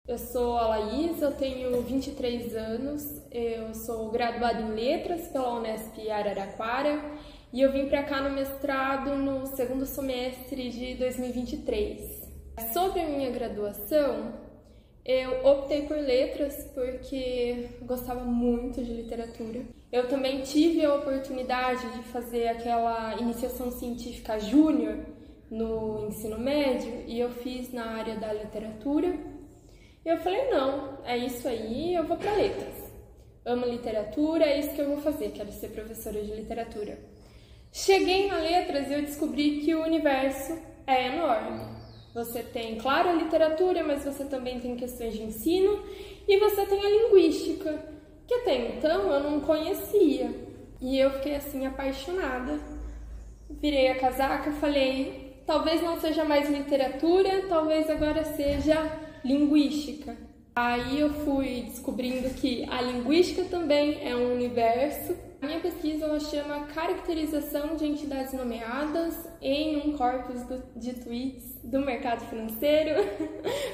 Eu sou a Laís, eu tenho 23 anos, eu sou graduada em Letras pela Unesp Araraquara e eu vim para cá no mestrado no segundo semestre de 2023. Sobre a minha graduação, eu optei por Letras porque gostava muito de literatura. Eu também tive a oportunidade de fazer aquela iniciação científica júnior no ensino médio e eu fiz na área da literatura. E eu falei, não, é isso aí, eu vou para Letras. Amo literatura, é isso que eu vou fazer, quero ser professora de literatura. Cheguei na Letras e eu descobri que o universo é enorme. Você tem, claro, a literatura, mas você também tem questões de ensino e você tem a linguística, que até então eu não conhecia. E eu fiquei assim apaixonada. Virei a casaca, falei, talvez não seja mais literatura, talvez agora seja linguística. Aí eu fui descobrindo que a linguística também é um universo. A minha pesquisa ela chama Caracterização de Entidades Nomeadas em um Corpus de Tweets do Mercado Financeiro,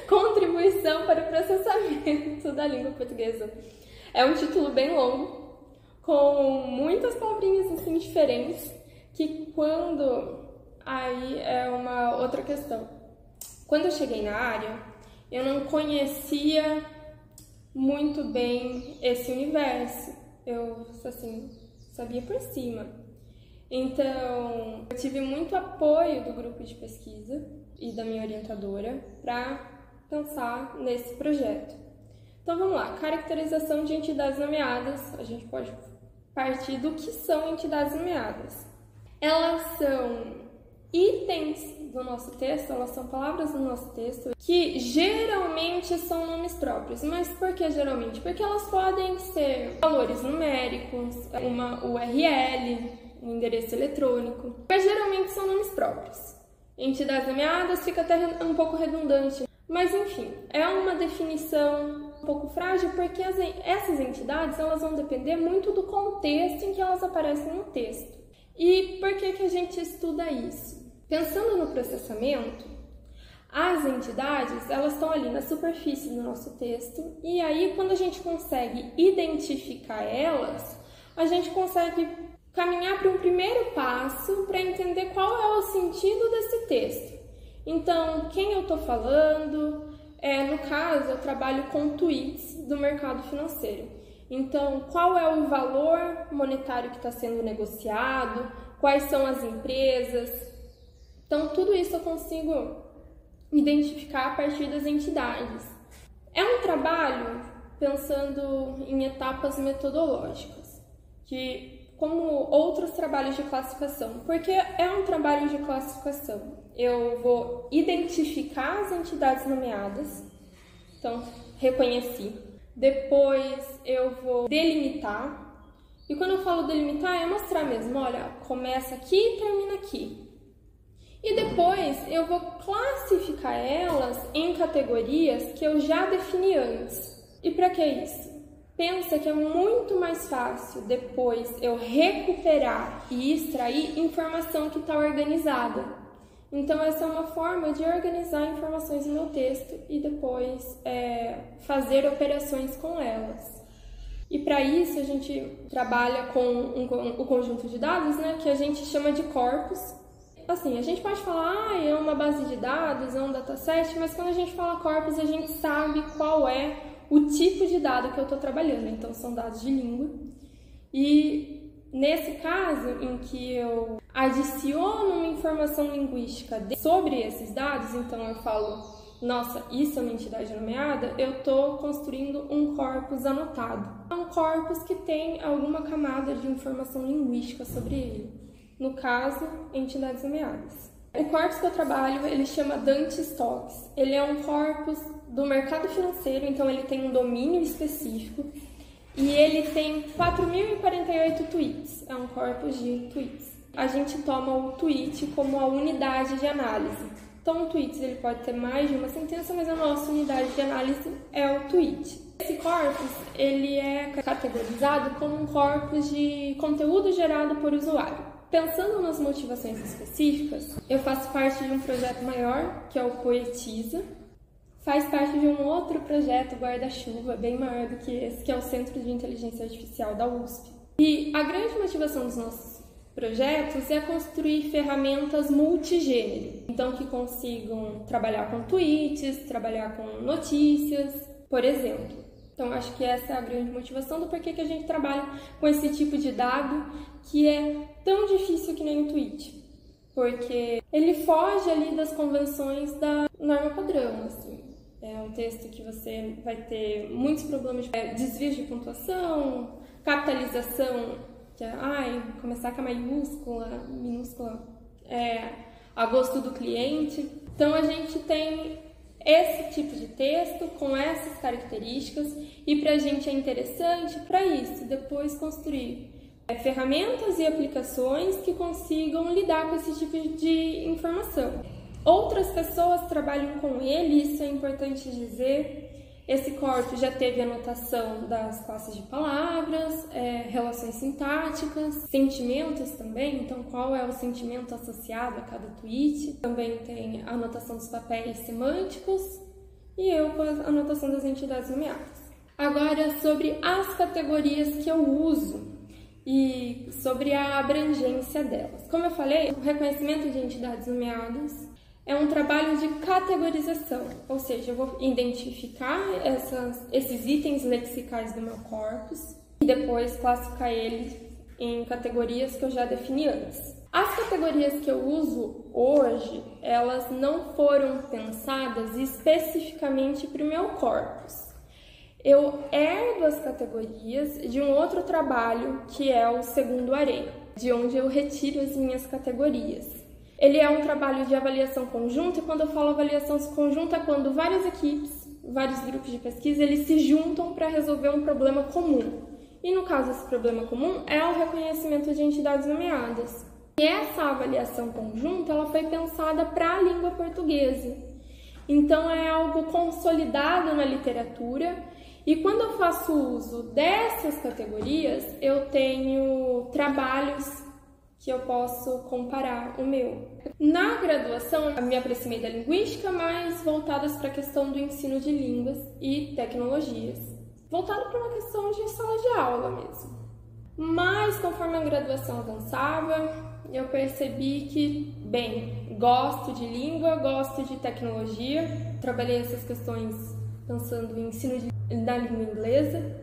Contribuição para o Processamento da Língua Portuguesa. É um título bem longo, com muitas palavrinhas assim diferentes, que quando... Aí é uma outra questão. Quando eu cheguei na área, eu não conhecia muito bem esse universo. Eu, assim, sabia por cima. Então, eu tive muito apoio do grupo de pesquisa e da minha orientadora para pensar nesse projeto. Então, vamos lá. Caracterização de entidades nomeadas. A gente pode partir do que são entidades nomeadas. Elas são itens do nosso texto, elas são palavras do nosso texto que geralmente são nomes próprios. Mas por que geralmente? Porque elas podem ser valores numéricos, uma URL, um endereço eletrônico, mas geralmente são nomes próprios. Entidades nomeadas fica até um pouco redundante, mas enfim, é uma definição um pouco frágil porque essas entidades elas vão depender muito do contexto em que elas aparecem no texto. E por que a gente estuda isso? Pensando no processamento, as entidades elas estão ali na superfície do nosso texto e aí quando a gente consegue identificar elas, a gente consegue caminhar para um primeiro passo para entender qual é o sentido desse texto. Então, quem eu estou falando? No caso, eu trabalho com tweets do mercado financeiro. Então, qual é o valor monetário que está sendo negociado? Quais são as empresas? Então, tudo isso eu consigo identificar a partir das entidades. É um trabalho pensando em etapas metodológicas, como outros trabalhos de classificação, porque é um trabalho de classificação. Eu vou identificar as entidades nomeadas, então, reconheci. Depois eu vou delimitar, e quando eu falo delimitar é mostrar mesmo, olha, começa aqui e termina aqui. E depois eu vou classificar elas em categorias que eu já defini antes. E para que isso? Pensa que é muito mais fácil depois eu recuperar e extrair informação que está organizada. Então essa é uma forma de organizar informações no meu texto e depois fazer operações com elas. E para isso a gente trabalha com o conjunto de dados, né, que a gente chama de corpus. Assim, a gente pode falar, é uma base de dados, é um dataset, mas quando a gente fala corpus, a gente sabe qual é o tipo de dado que eu estou trabalhando. Então, são dados de língua. E nesse caso, em que eu adiciono uma informação linguística sobre esses dados, então eu falo, nossa, isso é uma entidade nomeada, eu estou construindo um corpus anotado. É um corpus que tem alguma camada de informação linguística sobre ele. No caso, entidades nomeadas. O corpus que eu trabalho, ele chama Dante Stocks. Ele é um corpus do mercado financeiro, então ele tem um domínio específico e ele tem 4.048 tweets. É um corpus de tweets. A gente toma o tweet como a unidade de análise. Então, o tweet ele pode ter mais de uma sentença, mas a nossa unidade de análise é o tweet. Esse corpus ele é categorizado como um corpus de conteúdo gerado por usuário. Pensando nas motivações específicas, eu faço parte de um projeto maior, que é o Poetiza. faz parte de um outro projeto guarda-chuva, bem maior do que esse, que é o Centro de Inteligência Artificial da USP. E a grande motivação dos nossos projetos é construir ferramentas multigênero, então que consigam trabalhar com tweets, trabalhar com notícias, por exemplo. Então acho que essa é a grande motivação do porquê que a gente trabalha com esse tipo de dado que é tão difícil que nem um tweet, porque ele foge ali das convenções da norma padrão, assim. É um texto que você vai ter muitos problemas de desvios de pontuação, capitalização, que é começar com a maiúscula, minúscula, a gosto do cliente. Então a gente tem esse tipo de texto com essas características e para a gente é interessante para isso, depois construir ferramentas e aplicações que consigam lidar com esse tipo de informação. Outras pessoas trabalham com ele, isso é importante dizer. Esse corpus já teve anotação das classes de palavras, relações sintáticas, sentimentos também, então qual é o sentimento associado a cada tweet. Também tem a anotação dos papéis semânticos e eu com a anotação das entidades nomeadas. Agora, sobre as categorias que eu uso e sobre a abrangência delas. Como eu falei, o reconhecimento de entidades nomeadas é um trabalho de categorização, ou seja, eu vou identificar esses itens lexicais do meu corpus e depois classificar eles em categorias que eu já defini antes. As categorias que eu uso hoje, elas não foram pensadas especificamente para o meu corpus. Eu herdo as categorias de um outro trabalho que é o segundo array, de onde eu retiro as minhas categorias. Ele é um trabalho de avaliação conjunta, e quando eu falo avaliação conjunta é quando várias equipes, vários grupos de pesquisa, eles se juntam para resolver um problema comum. E no caso, esse problema comum é o reconhecimento de entidades nomeadas. E essa avaliação conjunta, ela foi pensada para a língua portuguesa. Então, é algo consolidado na literatura, e quando eu faço uso dessas categorias, eu tenho trabalhos que eu posso comparar o meu. Na graduação, eu me aproximei da linguística, mas voltadas para a questão do ensino de línguas e tecnologias. Voltado para uma questão de sala de aula mesmo. Mas, conforme a graduação avançava, eu percebi que, gosto de língua, gosto de tecnologia. Trabalhei essas questões pensando em ensino da língua inglesa.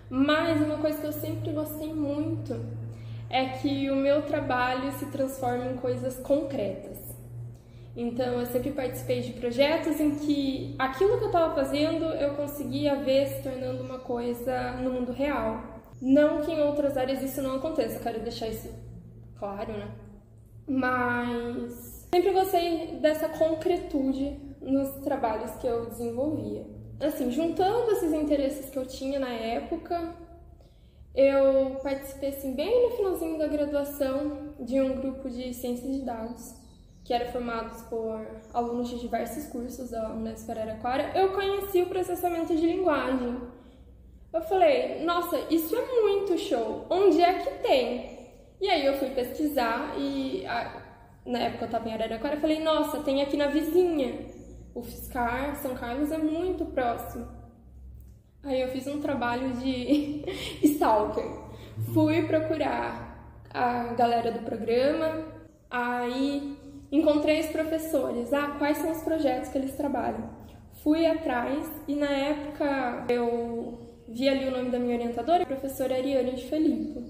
Mas uma coisa que eu sempre gostei muito é que o meu trabalho se transforma em coisas concretas. Então, eu sempre participei de projetos em que aquilo que eu estava fazendo eu conseguia ver se tornando uma coisa no mundo real. Não que em outras áreas isso não aconteça, eu quero deixar isso claro, né? Mas sempre gostei dessa concretude nos trabalhos que eu desenvolvia. Assim, juntando esses interesses que eu tinha na época, eu participei, assim, bem no finalzinho da graduação, de um grupo de ciências de dados, que era formado por alunos de diversos cursos da Unesp Araraquara. Eu conheci o processamento de linguagem. Eu falei, nossa, isso é muito show, onde é que tem? E aí eu fui pesquisar e, na época eu estava em Araraquara, eu falei, nossa, tem aqui na vizinha. O UFSCar, São Carlos, é muito próximo. Aí eu fiz um trabalho de stalker. Fui procurar a galera do programa, aí encontrei os professores. Quais são os projetos que eles trabalham? Fui atrás e na época eu vi ali o nome da minha orientadora, a professora Ariane de Felipe.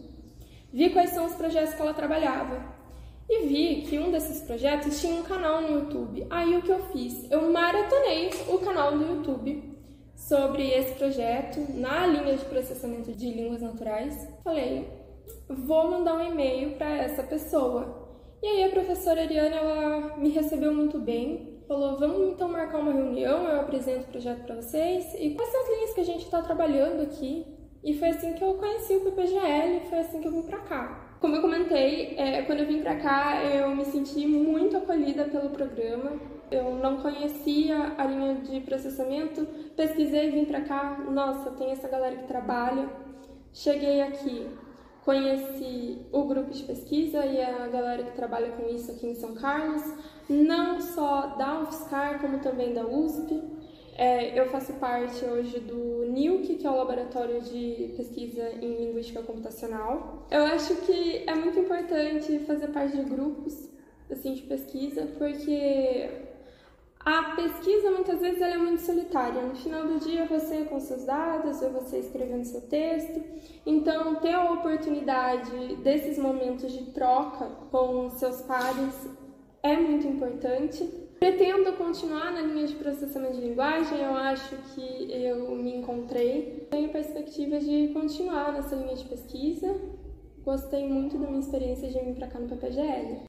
Vi quais são os projetos que ela trabalhava. E vi que um desses projetos tinha um canal no YouTube. Aí o que eu fiz? Eu maratonei o canal do YouTube sobre esse projeto na linha de processamento de línguas naturais. Falei, vou mandar um e-mail para essa pessoa. E aí a professora Ariane, ela me recebeu muito bem, falou, vamos então marcar uma reunião, eu apresento o projeto para vocês e quais são as linhas que a gente está trabalhando aqui. E foi assim que eu conheci o PPGL, foi assim que eu vim para cá. Como eu comentei, quando eu vim para cá, eu me senti muito acolhida pelo programa. Eu não conhecia a linha de processamento, pesquisei, vim para cá, nossa, tem essa galera que trabalha. Cheguei aqui, conheci o grupo de pesquisa e a galera que trabalha com isso aqui em São Carlos, não só da UFSCar, como também da USP. Eu faço parte hoje do NILC, que é o Laboratório de Pesquisa em Linguística Computacional. Eu acho que é muito importante fazer parte de grupos assim, de pesquisa, porque a pesquisa muitas vezes ela é muito solitária. No final do dia você com seus dados, ou você escrevendo seu texto. Então ter a oportunidade desses momentos de troca com seus pares é muito importante. Pretendo continuar na linha de processamento de linguagem, eu acho que eu me encontrei. Tenho perspectiva de continuar nessa linha de pesquisa. Gostei muito da minha experiência de vir para cá no PPGL.